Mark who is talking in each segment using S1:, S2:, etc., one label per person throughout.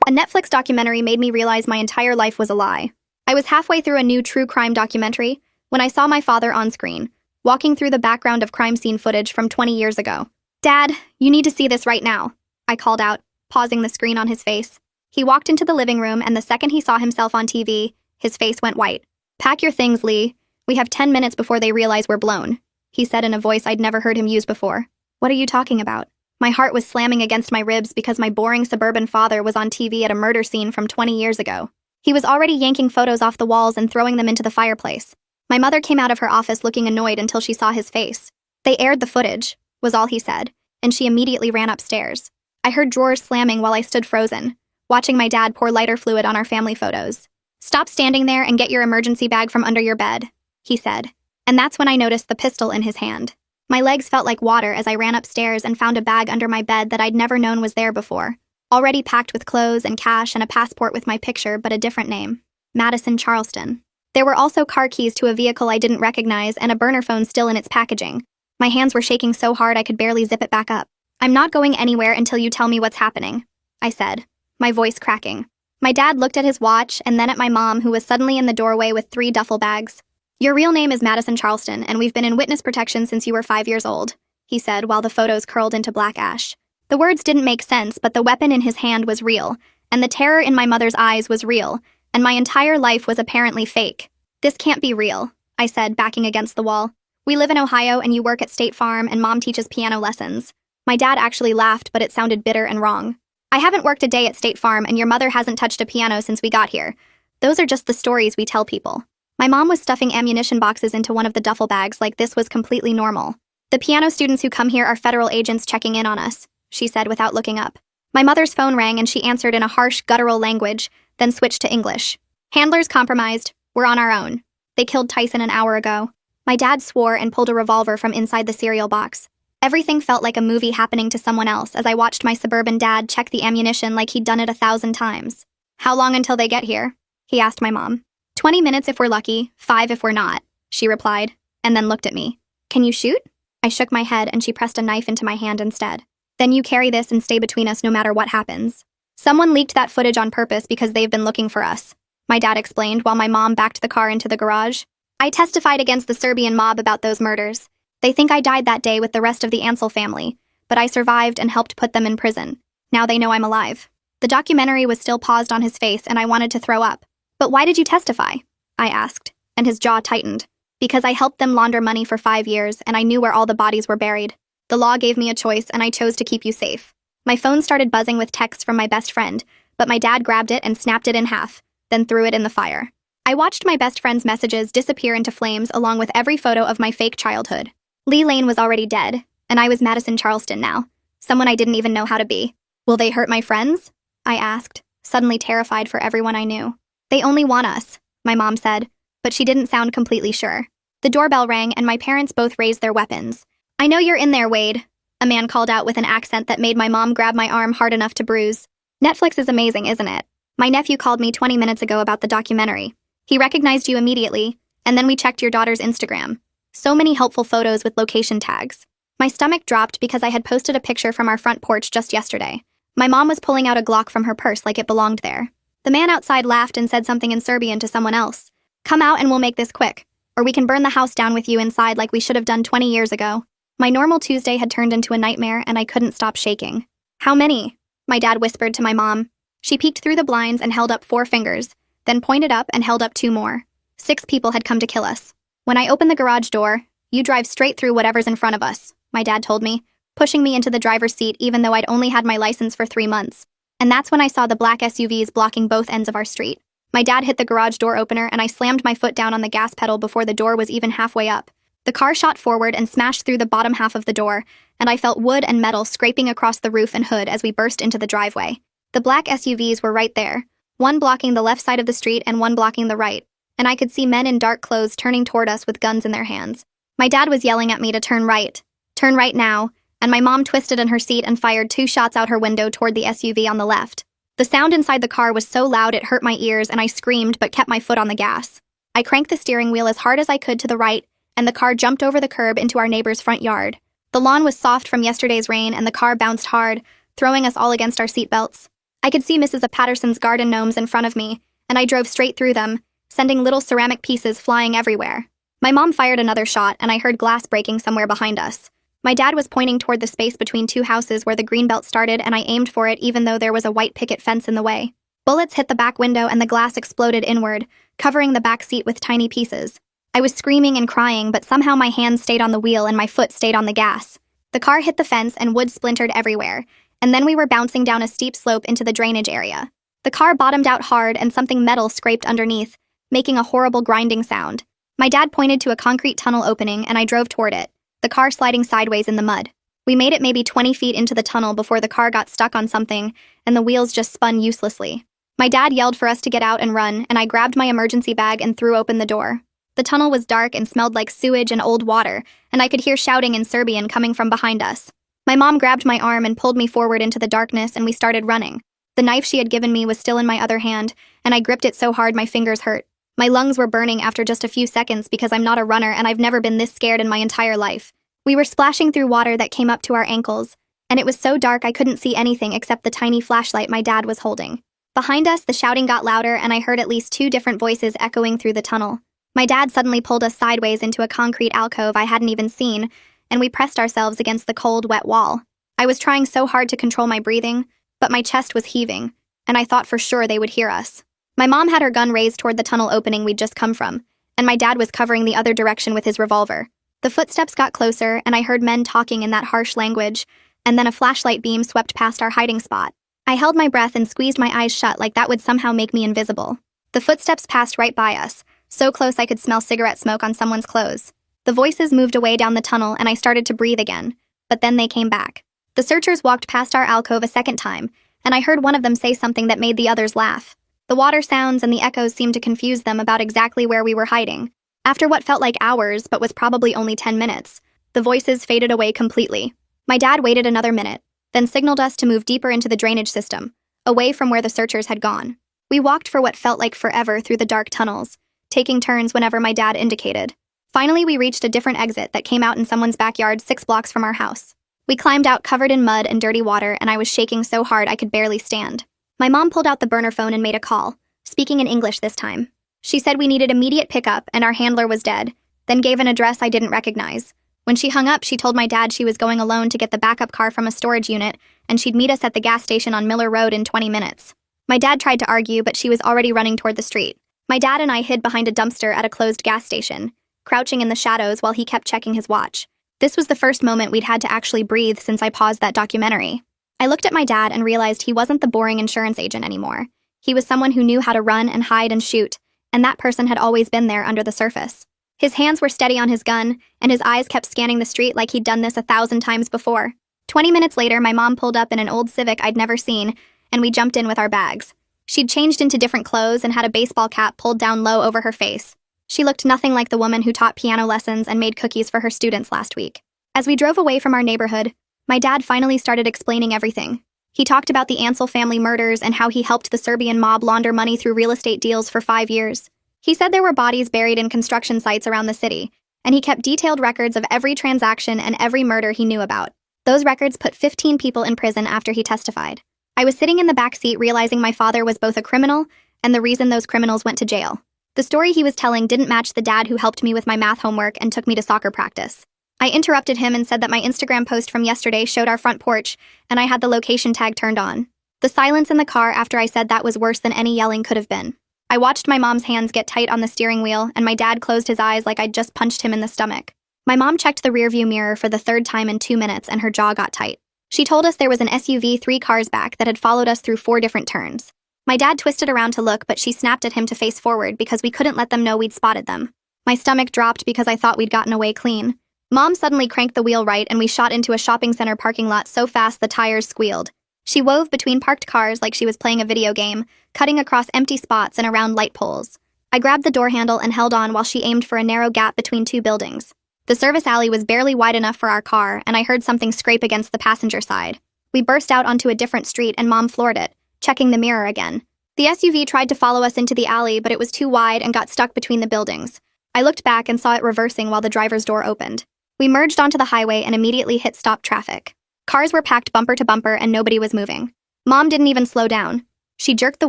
S1: A Netflix documentary made me realize my entire life was a lie. I was halfway through a new true crime documentary when I saw my father on screen, walking through the background of crime scene footage from 20 years ago. "Dad, you need to see this right now," I called out, pausing the screen on his face. He walked into the living room, and the second he saw himself on TV, his face went white. "Pack your things, Lee. We have 10 minutes before they realize we're blown," he said in a voice I'd never heard him use before. "What are you talking about?" My heart was slamming against my ribs because my boring suburban father was on TV at a murder scene from 20 years ago. He was already yanking photos off the walls and throwing them into the fireplace. My mother came out of her office looking annoyed until she saw his face. "They aired the footage," was all he said, and she immediately ran upstairs. I heard drawers slamming while I stood frozen, watching my dad pour lighter fluid on our family photos. "Stop standing there and get your emergency bag from under your bed," he said. And that's when I noticed the pistol in his hand. My legs felt like water as I ran upstairs and found a bag under my bed that I'd never known was there before, already packed with clothes and cash and a passport with my picture but a different name, Madison Charleston. There were also car keys to a vehicle I didn't recognize and a burner phone still in its packaging. My hands were shaking so hard I could barely zip it back up. "I'm not going anywhere until you tell me what's happening," I said, my voice cracking. My dad looked at his watch and then at my mom, who was suddenly in the doorway with 3 duffel bags. "Your real name is Madison Charleston, and we've been in witness protection since you were 5 years old," he said while the photos curled into black ash. The words didn't make sense, but the weapon in his hand was real, and the terror in my mother's eyes was real, and my entire life was apparently fake. "This can't be real," I said, backing against the wall. "We live in Ohio and you work at State Farm and Mom teaches piano lessons." My dad actually laughed, but it sounded bitter and wrong. "I haven't worked a day at State Farm and your mother hasn't touched a piano since we got here. Those are just the stories we tell people." My mom was stuffing ammunition boxes into one of the duffel bags like this was completely normal. "The piano students who come here are federal agents checking in on us," she said without looking up. My mother's phone rang and she answered in a harsh, guttural language, then switched to English. "Handlers compromised. We're on our own. They killed Tyson an hour ago." My dad swore and pulled a revolver from inside the cereal box. Everything felt like a movie happening to someone else as I watched my suburban dad check the ammunition like he'd done it 1,000 times. "How long until they get here?" he asked my mom. 20 minutes if we're lucky, 5 if we're not," she replied, and then looked at me. "Can you shoot?" I shook my head and she pressed a knife into my hand instead. "Then you carry this and stay between us no matter what happens. Someone leaked that footage on purpose because they've been looking for us," my dad explained while my mom backed the car into the garage. "I testified against the Serbian mob about those murders. They think I died that day with the rest of the Ansel family, but I survived and helped put them in prison. Now they know I'm alive." The documentary was still paused on his face and I wanted to throw up. "But why did you testify?" I asked, and his jaw tightened. "Because I helped them launder money for 5 years and I knew where all the bodies were buried. The law gave me a choice and I chose to keep you safe." My phone started buzzing with texts from my best friend, but my dad grabbed it and snapped it in half, then threw it in the fire. I watched my best friend's messages disappear into flames along with every photo of my fake childhood. Lee Lane was already dead, and I was Madison Charleston now, someone I didn't even know how to be. "Will they hurt my friends?" I asked, suddenly terrified for everyone I knew. "They only want us," my mom said, but she didn't sound completely sure. The doorbell rang and my parents both raised their weapons. "I know you're in there, Wade," a man called out with an accent that made my mom grab my arm hard enough to bruise. "Netflix is amazing, isn't it? My nephew called me 20 minutes ago about the documentary. He recognized you immediately, and then we checked your daughter's Instagram. So many helpful photos with location tags." My stomach dropped because I had posted a picture from our front porch just yesterday. My mom was pulling out a Glock from her purse like it belonged there. The man outside laughed and said something in Serbian to someone else. "Come out and we'll make this quick, or we can burn the house down with you inside like we should have done 20 years ago." My normal Tuesday had turned into a nightmare and I couldn't stop shaking. "How many?" my dad whispered to my mom. She peeked through the blinds and held up 4 fingers, then pointed up and held up 2 more. 6 people had come to kill us. "When I open the garage door, you drive straight through whatever's in front of us," my dad told me, pushing me into the driver's seat even though I'd only had my license for 3 months. And that's when I saw the black SUVs blocking both ends of our street. My dad hit the garage door opener and I slammed my foot down on the gas pedal before the door was even halfway up. The car shot forward and smashed through the bottom half of the door, and I felt wood and metal scraping across the roof and hood as we burst into the driveway. The black SUVs were right there, one blocking the left side of the street and one blocking the right, and I could see men in dark clothes turning toward us with guns in their hands. My dad was yelling at me to turn right now, and my mom twisted in her seat and fired 2 shots out her window toward the SUV on the left. The sound inside the car was so loud it hurt my ears and I screamed but kept my foot on the gas. I cranked the steering wheel as hard as I could to the right, and the car jumped over the curb into our neighbor's front yard. The lawn was soft from yesterday's rain and the car bounced hard, throwing us all against our seatbelts. I could see Mrs. Patterson's garden gnomes in front of me, and I drove straight through them, sending little ceramic pieces flying everywhere. My mom fired another shot, and I heard glass breaking somewhere behind us. My dad was pointing toward the space between two houses where the greenbelt started, and I aimed for it even though there was a white picket fence in the way. Bullets hit the back window and the glass exploded inward, covering the back seat with tiny pieces. I was screaming and crying, but somehow my hand stayed on the wheel and my foot stayed on the gas. The car hit the fence and wood splintered everywhere, and then we were bouncing down a steep slope into the drainage area. The car bottomed out hard and something metal scraped underneath, making a horrible grinding sound. My dad pointed to a concrete tunnel opening and I drove toward it, the car sliding sideways in the mud. We made it maybe 20 feet into the tunnel before the car got stuck on something and the wheels just spun uselessly. My dad yelled for us to get out and run, and I grabbed my emergency bag and threw open the door. The tunnel was dark and smelled like sewage and old water, and I could hear shouting in Serbian coming from behind us. My mom grabbed my arm and pulled me forward into the darkness, and we started running. The knife she had given me was still in my other hand, and I gripped it so hard my fingers hurt. My lungs were burning after just a few seconds because I'm not a runner and I've never been this scared in my entire life. We were splashing through water that came up to our ankles, and it was so dark I couldn't see anything except the tiny flashlight my dad was holding. Behind us, the shouting got louder, and I heard at least 2 different voices echoing through the tunnel. My dad suddenly pulled us sideways into a concrete alcove I hadn't even seen, and we pressed ourselves against the cold, wet wall. I was trying so hard to control my breathing, but my chest was heaving, and I thought for sure they would hear us. My mom had her gun raised toward the tunnel opening we'd just come from, and my dad was covering the other direction with his revolver. The footsteps got closer, and I heard men talking in that harsh language, and then a flashlight beam swept past our hiding spot. I held my breath and squeezed my eyes shut like that would somehow make me invisible. The footsteps passed right by us, so close I could smell cigarette smoke on someone's clothes. The voices moved away down the tunnel and I started to breathe again, but then they came back. The searchers walked past our alcove a second time, and I heard one of them say something that made the others laugh. The water sounds and the echoes seemed to confuse them about exactly where we were hiding. After what felt like hours but was probably only 10 minutes, the voices faded away completely. My dad waited another minute, then signaled us to move deeper into the drainage system, away from where the searchers had gone. We walked for what felt like forever through the dark tunnels, taking turns whenever my dad indicated. Finally, we reached a different exit that came out in someone's backyard 6 blocks from our house. We climbed out covered in mud and dirty water, and I was shaking so hard I could barely stand. My mom pulled out the burner phone and made a call, speaking in English this time. She said we needed immediate pickup and our handler was dead, then gave an address I didn't recognize. When she hung up, she told my dad she was going alone to get the backup car from a storage unit, and she'd meet us at the gas station on Miller Road in 20 minutes. My dad tried to argue, but she was already running toward the street. My dad and I hid behind a dumpster at a closed gas station, crouching in the shadows while he kept checking his watch. This was the first moment we'd had to actually breathe since I paused that documentary. I looked at my dad and realized he wasn't the boring insurance agent anymore. He was someone who knew how to run and hide and shoot, and that person had always been there under the surface. His hands were steady on his gun, and his eyes kept scanning the street like he'd done this 1,000 times before. 20 minutes later, my mom pulled up in an old Civic I'd never seen, and we jumped in with our bags. She'd changed into different clothes and had a baseball cap pulled down low over her face. She looked nothing like the woman who taught piano lessons and made cookies for her students last week. As we drove away from our neighborhood, my dad finally started explaining everything. He talked about the Ansel family murders and how he helped the Serbian mob launder money through real estate deals for 5 years. He said there were bodies buried in construction sites around the city, and he kept detailed records of every transaction and every murder he knew about. Those records put 15 people in prison after he testified. I was sitting in the back seat realizing my father was both a criminal and the reason those criminals went to jail. The story he was telling didn't match the dad who helped me with my math homework and took me to soccer practice. I interrupted him and said that my Instagram post from yesterday showed our front porch, and I had the location tag turned on. The silence in the car after I said that was worse than any yelling could have been. I watched my mom's hands get tight on the steering wheel, and my dad closed his eyes like I'd just punched him in the stomach. My mom checked the rearview mirror for the 3rd time in 2 minutes, and her jaw got tight. She told us there was an SUV 3 cars back that had followed us through 4 different turns. My dad twisted around to look, but she snapped at him to face forward because we couldn't let them know we'd spotted them. My stomach dropped because I thought we'd gotten away clean. Mom suddenly cranked the wheel right, and we shot into a shopping center parking lot so fast the tires squealed. She wove between parked cars like she was playing a video game, cutting across empty spots and around light poles. I grabbed the door handle and held on while she aimed for a narrow gap between 2 buildings. The service alley was barely wide enough for our car, and I heard something scrape against the passenger side. We burst out onto a different street, and Mom floored it, checking the mirror again. The SUV tried to follow us into the alley, but it was too wide and got stuck between the buildings. I looked back and saw it reversing while the driver's door opened. We merged onto the highway and immediately hit stop traffic. Cars were packed bumper to bumper and nobody was moving. Mom didn't even slow down. She jerked the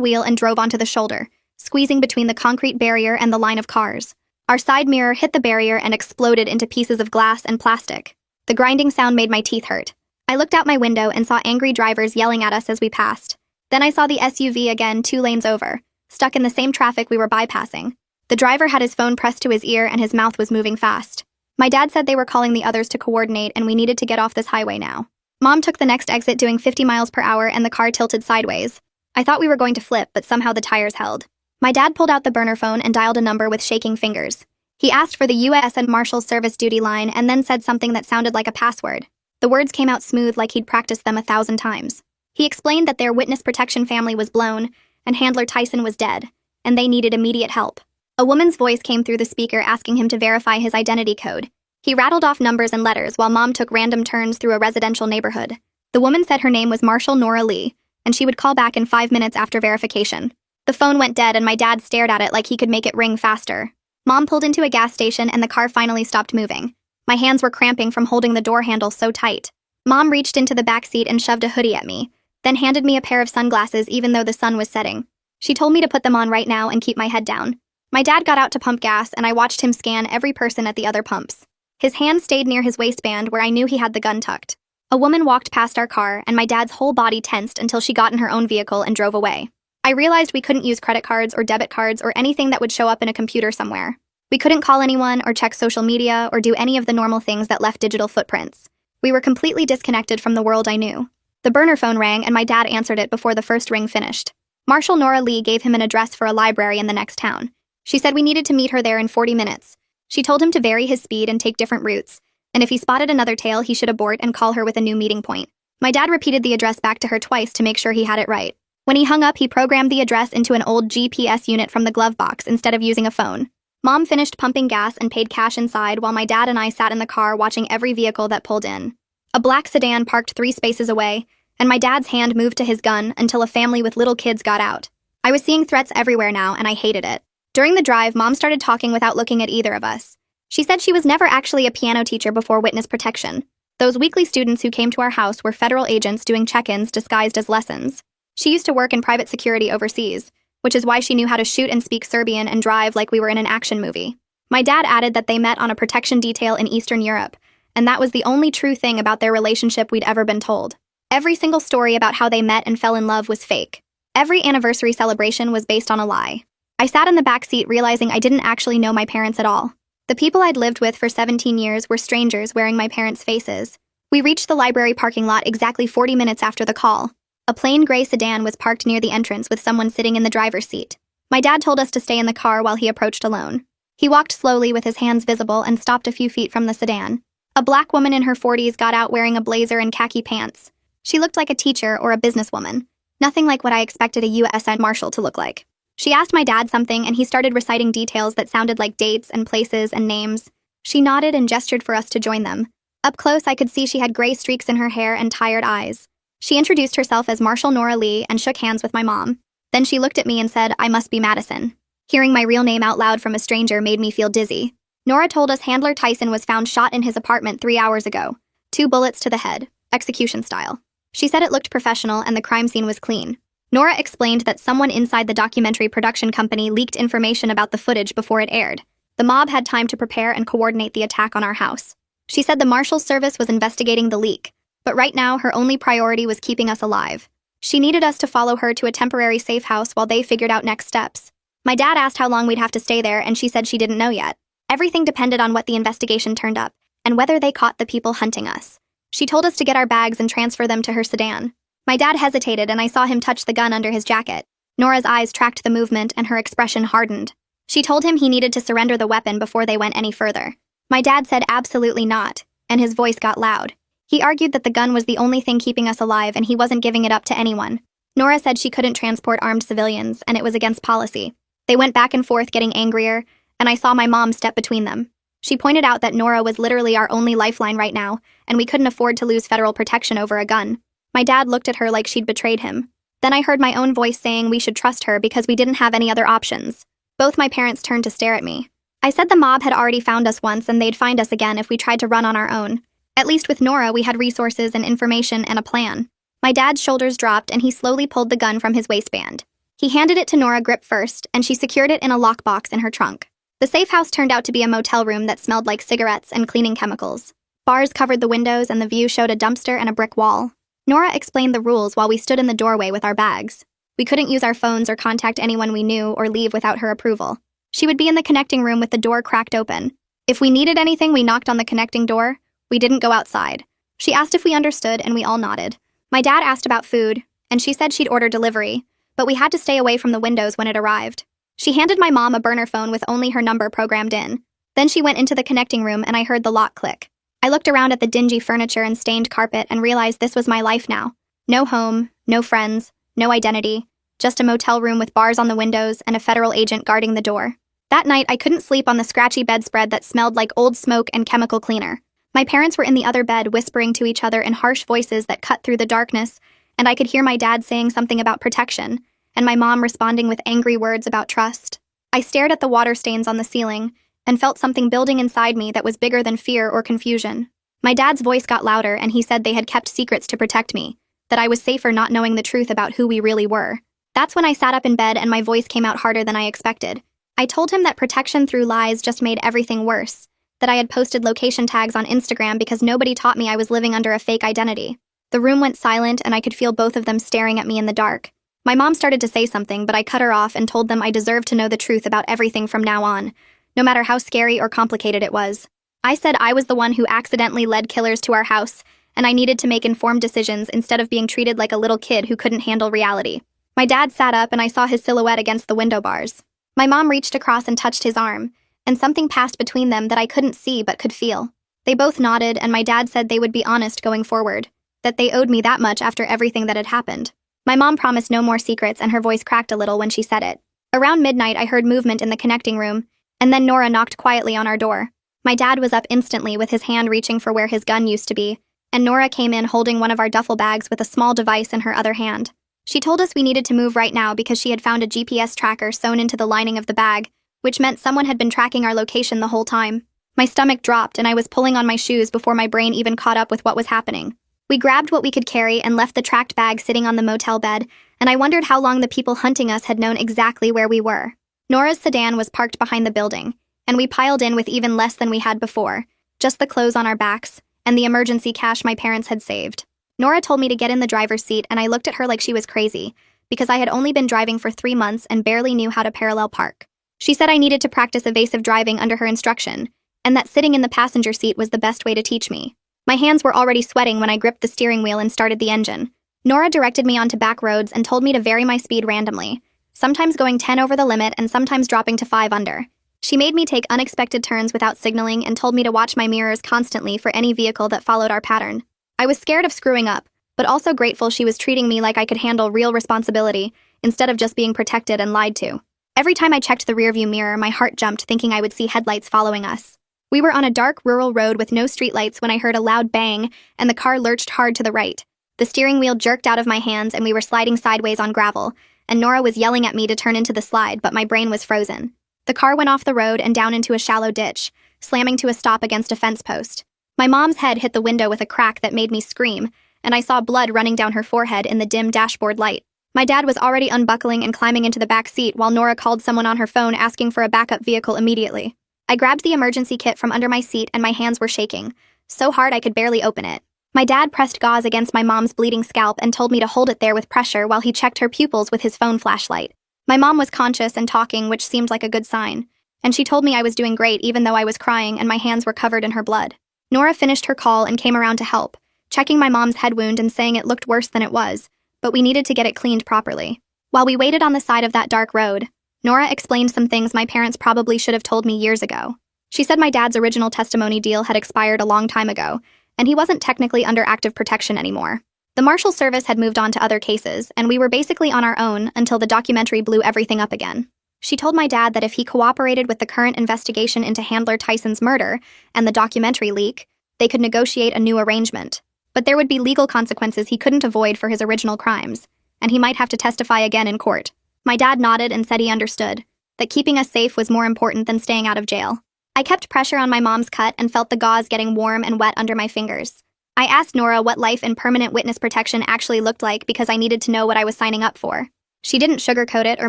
S1: wheel and drove onto the shoulder, squeezing between the concrete barrier and the line of cars. Our side mirror hit the barrier and exploded into pieces of glass and plastic. The grinding sound made my teeth hurt. I looked out my window and saw angry drivers yelling at us as we passed. Then I saw the SUV again 2 lanes over, stuck in the same traffic we were bypassing. The driver had his phone pressed to his ear and his mouth was moving fast. My dad said they were calling the others to coordinate and we needed to get off this highway now. Mom took the next exit doing 50 miles per hour and the car tilted sideways. I thought we were going to flip, but somehow the tires held. My dad pulled out the burner phone and dialed a number with shaking fingers. He asked for the U.S. and Marshals Service duty line and then said something that sounded like a password. The words came out smooth like he'd practiced them 1,000 times. He explained that their witness protection family was blown and handler Tyson was dead, and they needed immediate help. A woman's voice came through the speaker asking him to verify his identity code. He rattled off numbers and letters while Mom took random turns through a residential neighborhood. The woman said her name was Marshall Nora Lee, and she would call back in 5 minutes after verification. The phone went dead and my dad stared at it like he could make it ring faster. Mom pulled into a gas station and the car finally stopped moving. My hands were cramping from holding the door handle so tight. Mom reached into the back seat and shoved a hoodie at me, then handed me a pair of sunglasses even though the sun was setting. She told me to put them on right now and keep my head down. My dad got out to pump gas and I watched him scan every person at the other pumps. His hand stayed near his waistband where I knew he had the gun tucked. A woman walked past our car and my dad's whole body tensed until she got in her own vehicle and drove away. I realized we couldn't use credit cards or debit cards or anything that would show up in a computer somewhere. We couldn't call anyone or check social media or do any of the normal things that left digital footprints. We were completely disconnected from the world I knew. The burner phone rang and my dad answered it before the first ring finished. Marshall Nora Lee gave him an address for a library in the next town. She said we needed to meet her there in 40 minutes. She told him to vary his speed and take different routes, and if he spotted another tail, he should abort and call her with a new meeting point. My dad repeated the address back to her twice to make sure he had it right. When he hung up, he programmed the address into an old GPS unit from the glove box instead of using a phone. Mom finished pumping gas and paid cash inside while my dad and I sat in the car watching every vehicle that pulled in. A black sedan parked 3 spaces away, and my dad's hand moved to his gun until a family with little kids got out. I was seeing threats everywhere now, and I hated it. During the drive, Mom started talking without looking at either of us. She said she was never actually a piano teacher before witness protection. Those weekly students who came to our house were federal agents doing check-ins disguised as lessons. She used to work in private security overseas, which is why she knew how to shoot and speak Serbian and drive like we were in an action movie. My dad added that they met on a protection detail in Eastern Europe, and that was the only true thing about their relationship we'd ever been told. Every single story about how they met and fell in love was fake. Every anniversary celebration was based on a lie. I sat in the back seat realizing I didn't actually know my parents at all. The people I'd lived with for 17 years were strangers wearing my parents' faces. We reached the library parking lot exactly 40 minutes after the call. A plain gray sedan was parked near the entrance with someone sitting in the driver's seat. My dad told us to stay in the car while he approached alone. He walked slowly with his hands visible and stopped a few feet from the sedan. A black woman in her 40s got out wearing a blazer and khaki pants. She looked like a teacher or a businesswoman. Nothing like what I expected a U.S. Marshal to look like. She asked my dad something and he started reciting details that sounded like dates and places and names. She nodded and gestured for us to join them. Up close, I could see she had gray streaks in her hair and tired eyes. She introduced herself as Marshall Nora Lee and shook hands with my mom. Then she looked at me and said, "I must be Madison." Hearing my real name out loud from a stranger made me feel dizzy. Nora told us handler Tyson was found shot in his apartment 3 hours ago. 2 bullets to the head, execution style. She said it looked professional and the crime scene was clean. Nora explained that someone inside the documentary production company leaked information about the footage before it aired. The mob had time to prepare and coordinate the attack on our house. She said the Marshals Service was investigating the leak, but right now her only priority was keeping us alive. She needed us to follow her to a temporary safe house while they figured out next steps. My dad asked how long we'd have to stay there and she said she didn't know yet. Everything depended on what the investigation turned up, and whether they caught the people hunting us. She told us to get our bags and transfer them to her sedan. My dad hesitated and I saw him touch the gun under his jacket. Nora's eyes tracked the movement and her expression hardened. She told him he needed to surrender the weapon before they went any further. My dad said absolutely not, and his voice got loud. He argued that the gun was the only thing keeping us alive and he wasn't giving it up to anyone. Nora said she couldn't transport armed civilians and it was against policy. They went back and forth getting angrier, and I saw my mom step between them. She pointed out that Nora was literally our only lifeline right now, and we couldn't afford to lose federal protection over a gun. My dad looked at her like she'd betrayed him. Then I heard my own voice saying we should trust her because we didn't have any other options. Both my parents turned to stare at me. I said the mob had already found us once and they'd find us again if we tried to run on our own. At least with Nora, we had resources and information and a plan. My dad's shoulders dropped and he slowly pulled the gun from his waistband. He handed it to Nora Grip first, and she secured it in a lockbox in her trunk. The safe house turned out to be a motel room that smelled like cigarettes and cleaning chemicals. Bars covered the windows and the view showed a dumpster and a brick wall. Nora explained the rules while we stood in the doorway with our bags. We couldn't use our phones or contact anyone we knew or leave without her approval. She would be in the connecting room with the door cracked open. If we needed anything, we knocked on the connecting door. We didn't go outside. She asked if we understood, and we all nodded. My dad asked about food, and she said she'd order delivery, but we had to stay away from the windows when it arrived. She handed my mom a burner phone with only her number programmed in. Then she went into the connecting room and I heard the lock click. I looked around at the dingy furniture and stained carpet and realized this was my life now. No home, no friends, no identity, just a motel room with bars on the windows and a federal agent guarding the door. That night, I couldn't sleep on the scratchy bedspread that smelled like old smoke and chemical cleaner. My parents were in the other bed whispering to each other in harsh voices that cut through the darkness, and I could hear my dad saying something about protection, and my mom responding with angry words about trust. I stared at the water stains on the ceiling and felt something building inside me that was bigger than fear or confusion. My dad's voice got louder and he said they had kept secrets to protect me, that I was safer not knowing the truth about who we really were. That's when I sat up in bed and my voice came out harder than I expected. I told him that protection through lies just made everything worse, that I had posted location tags on Instagram because nobody taught me I was living under a fake identity. The room went silent and I could feel both of them staring at me in the dark. My mom started to say something, but I cut her off and told them I deserved to know the truth about everything from now on, no matter how scary or complicated it was. I said I was the one who accidentally led killers to our house, and I needed to make informed decisions instead of being treated like a little kid who couldn't handle reality. My dad sat up and I saw his silhouette against the window bars. My mom reached across and touched his arm, and something passed between them that I couldn't see but could feel. They both nodded, and my dad said they would be honest going forward, that they owed me that much after everything that had happened. My mom promised no more secrets, and her voice cracked a little when she said it. Around midnight, I heard movement in the connecting room, and then Nora knocked quietly on our door. My dad was up instantly with his hand reaching for where his gun used to be, and Nora came in holding one of our duffel bags with a small device in her other hand. She told us we needed to move right now because she had found a GPS tracker sewn into the lining of the bag, which meant someone had been tracking our location the whole time. My stomach dropped and I was pulling on my shoes before my brain even caught up with what was happening. We grabbed what we could carry and left the tracked bag sitting on the motel bed, and I wondered how long the people hunting us had known exactly where we were. Nora's sedan was parked behind the building, and we piled in with even less than we had before, just the clothes on our backs, and the emergency cash my parents had saved. Nora told me to get in the driver's seat, and I looked at her like she was crazy, because I had only been driving for 3 months and barely knew how to parallel park. She said I needed to practice evasive driving under her instruction, and that sitting in the passenger seat was the best way to teach me. My hands were already sweating when I gripped the steering wheel and started the engine. Nora directed me onto back roads and told me to vary my speed randomly, sometimes going 10 over the limit and sometimes dropping to 5 under. She made me take unexpected turns without signaling and told me to watch my mirrors constantly for any vehicle that followed our pattern. I was scared of screwing up, but also grateful she was treating me like I could handle real responsibility instead of just being protected and lied to. Every time I checked the rearview mirror, my heart jumped thinking I would see headlights following us. We were on a dark rural road with no streetlights when I heard a loud bang and the car lurched hard to the right. The steering wheel jerked out of my hands and we were sliding sideways on gravel, and Nora was yelling at me to turn into the slide, but my brain was frozen. The car went off the road and down into a shallow ditch, slamming to a stop against a fence post. My mom's head hit the window with a crack that made me scream, and I saw blood running down her forehead in the dim dashboard light. My dad was already unbuckling and climbing into the back seat while Nora called someone on her phone asking for a backup vehicle immediately. I grabbed the emergency kit from under my seat and my hands were shaking, so hard I could barely open it. My dad pressed gauze against my mom's bleeding scalp and told me to hold it there with pressure while he checked her pupils with his phone flashlight. My mom was conscious and talking, which seemed like a good sign, and she told me I was doing great even though I was crying and my hands were covered in her blood. Nora finished her call and came around to help, checking my mom's head wound and saying it looked worse than it was, but we needed to get it cleaned properly. While we waited on the side of that dark road, Nora explained some things my parents probably should have told me years ago. She said my dad's original testimony deal had expired a long time ago, and he wasn't technically under active protection anymore. The Marshal Service had moved on to other cases, and we were basically on our own until the documentary blew everything up again. She told my dad that if he cooperated with the current investigation into Handler Tyson's murder and the documentary leak, they could negotiate a new arrangement. But there would be legal consequences he couldn't avoid for his original crimes, and he might have to testify again in court. My dad nodded and said he understood, that keeping us safe was more important than staying out of jail. I kept pressure on my mom's cut and felt the gauze getting warm and wet under my fingers. I asked Nora what life in permanent witness protection actually looked like because I needed to know what I was signing up for. She didn't sugarcoat it or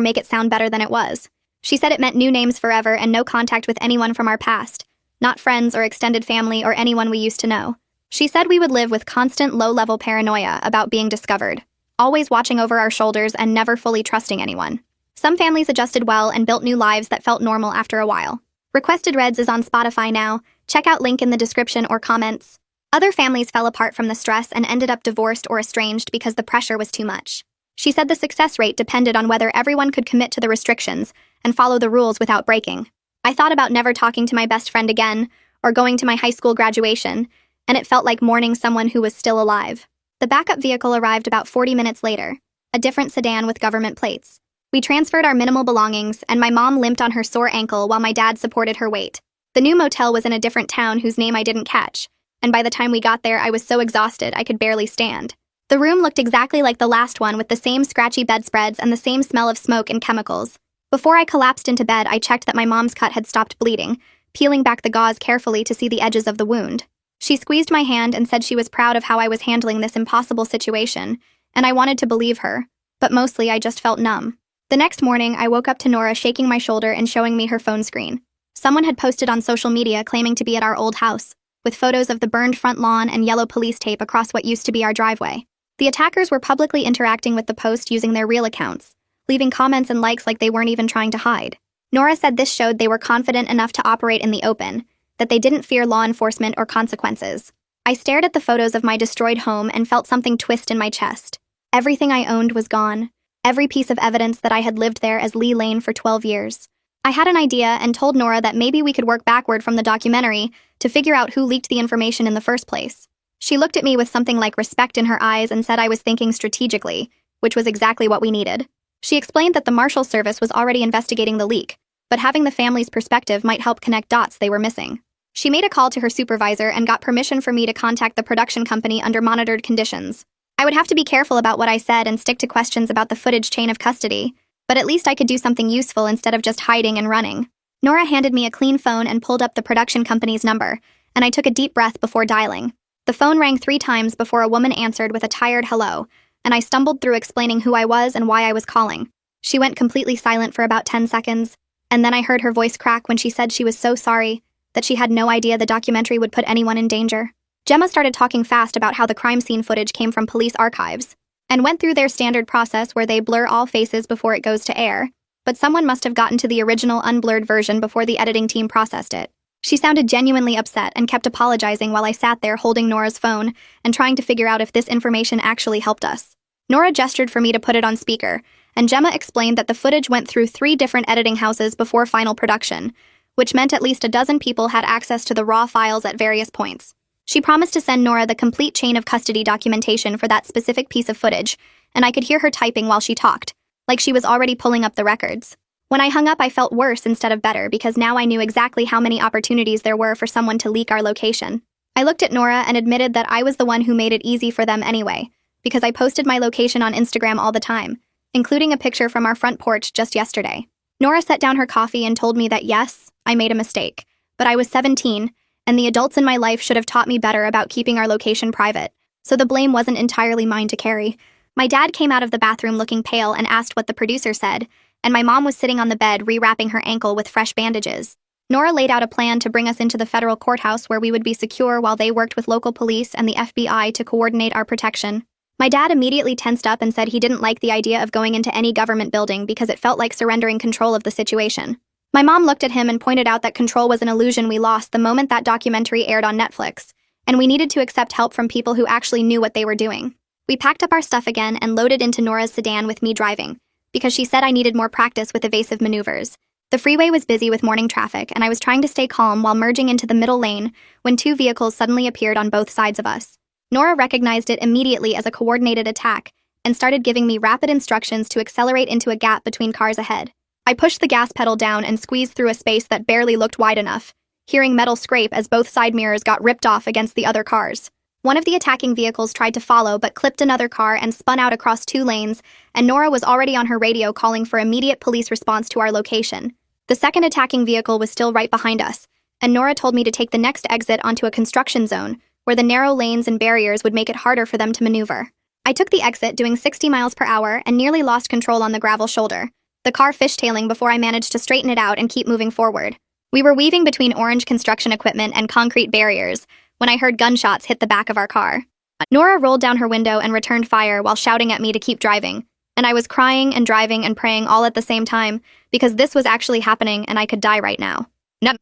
S1: make it sound better than it was. She said it meant new names forever and no contact with anyone from our past, not friends or extended family or anyone we used to know. She said we would live with constant low-level paranoia about being discovered, always watching over our shoulders and never fully trusting anyone. Some families adjusted well and built new lives that felt normal after a while. Requested Reds is on Spotify now. Check out link in the description or comments. Other families fell apart from the stress and ended up divorced or estranged because the pressure was too much. She said the success rate depended on whether everyone could commit to the restrictions and follow the rules without breaking. I thought about never talking to my best friend again or going to my high school graduation, and it felt like mourning someone who was still alive. The backup vehicle arrived about 40 minutes later, a different sedan with government plates. We transferred our minimal belongings, and my mom limped on her sore ankle while my dad supported her weight. The new motel was in a different town whose name I didn't catch, and by the time we got there I was so exhausted I could barely stand. The room looked exactly like the last one with the same scratchy bedspreads and the same smell of smoke and chemicals. Before I collapsed into bed, I checked that my mom's cut had stopped bleeding, peeling back the gauze carefully to see the edges of the wound. She squeezed my hand and said she was proud of how I was handling this impossible situation, and I wanted to believe her, but mostly I just felt numb. The next morning, I woke up to Nora shaking my shoulder and showing me her phone screen. Someone had posted on social media claiming to be at our old house, with photos of the burned front lawn and yellow police tape across what used to be our driveway. The attackers were publicly interacting with the post using their real accounts, leaving comments and likes like they weren't even trying to hide. Nora said this showed they were confident enough to operate in the open, that they didn't fear law enforcement or consequences. I stared at the photos of my destroyed home and felt something twist in my chest. Everything I owned was gone. Every piece of evidence that I had lived there as Lee Lane for 12 years. I had an idea and told Nora that maybe we could work backward from the documentary to figure out who leaked the information in the first place. She looked at me with something like respect in her eyes and said I was thinking strategically, which was exactly what we needed. She explained that the Marshal Service was already investigating the leak, but having the family's perspective might help connect dots they were missing. She made a call to her supervisor and got permission for me to contact the production company under monitored conditions. I would have to be careful about what I said and stick to questions about the footage chain of custody, but at least I could do something useful instead of just hiding and running. Nora handed me a clean phone and pulled up the production company's number, and I took a deep breath before dialing. The phone rang 3 times before a woman answered with a tired hello, and I stumbled through explaining who I was and why I was calling. She went completely silent for about 10 seconds, and then I heard her voice crack when she said she was so sorry, that she had no idea the documentary would put anyone in danger. Gemma started talking fast about how the crime scene footage came from police archives, and went through their standard process where they blur all faces before it goes to air, but someone must have gotten to the original unblurred version before the editing team processed it. She sounded genuinely upset and kept apologizing while I sat there holding Nora's phone and trying to figure out if this information actually helped us. Nora gestured for me to put it on speaker, and Gemma explained that the footage went through 3 different editing houses before final production, which meant at least a dozen people had access to the raw files at various points. She promised to send Nora the complete chain of custody documentation for that specific piece of footage, and I could hear her typing while she talked, like she was already pulling up the records. When I hung up, I felt worse instead of better because now I knew exactly how many opportunities there were for someone to leak our location. I looked at Nora and admitted that I was the one who made it easy for them anyway, because I posted my location on Instagram all the time, including a picture from our front porch just yesterday. Nora set down her coffee and told me that yes, I made a mistake, but I was 17, and the adults in my life should have taught me better about keeping our location private, so the blame wasn't entirely mine to carry. My dad came out of the bathroom looking pale and asked what the producer said, and my mom was sitting on the bed rewrapping her ankle with fresh bandages. Nora laid out a plan to bring us into the federal courthouse where we would be secure while they worked with local police and the FBI to coordinate our protection. My dad immediately tensed up and said he didn't like the idea of going into any government building because it felt like surrendering control of the situation. My mom looked at him and pointed out that control was an illusion we lost the moment that documentary aired on Netflix, and we needed to accept help from people who actually knew what they were doing. We packed up our stuff again and loaded into Nora's sedan with me driving, because she said I needed more practice with evasive maneuvers. The freeway was busy with morning traffic, and I was trying to stay calm while merging into the middle lane when 2 vehicles suddenly appeared on both sides of us. Nora recognized it immediately as a coordinated attack and started giving me rapid instructions to accelerate into a gap between cars ahead. I pushed the gas pedal down and squeezed through a space that barely looked wide enough, hearing metal scrape as both side mirrors got ripped off against the other cars. One of the attacking vehicles tried to follow but clipped another car and spun out across 2 lanes, and Nora was already on her radio calling for immediate police response to our location. The second attacking vehicle was still right behind us, and Nora told me to take the next exit onto a construction zone, where the narrow lanes and barriers would make it harder for them to maneuver. I took the exit doing 60 miles per hour and nearly lost control on the gravel shoulder, the car fishtailing before I managed to straighten it out and keep moving forward. We were weaving between orange construction equipment and concrete barriers when I heard gunshots hit the back of our car. Nora rolled down her window and returned fire while shouting at me to keep driving, and I was crying and driving and praying all at the same time because this was actually happening and I could die right now.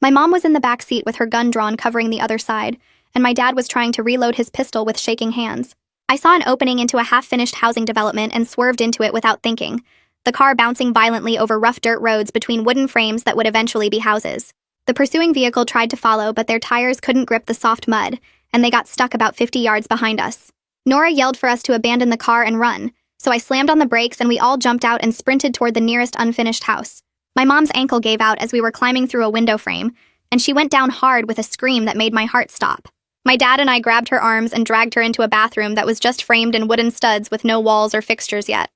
S1: My mom was in the back seat with her gun drawn covering the other side, and my dad was trying to reload his pistol with shaking hands. I saw an opening into a half-finished housing development and swerved into it without thinking, the car bouncing violently over rough dirt roads between wooden frames that would eventually be houses. The pursuing vehicle tried to follow, but their tires couldn't grip the soft mud, and they got stuck about 50 yards behind us. Nora yelled for us to abandon the car and run, so I slammed on the brakes and we all jumped out and sprinted toward the nearest unfinished house. My mom's ankle gave out as we were climbing through a window frame, and she went down hard with a scream that made my heart stop. My dad and I grabbed her arms and dragged her into a bathroom that was just framed in wooden studs with no walls or fixtures yet.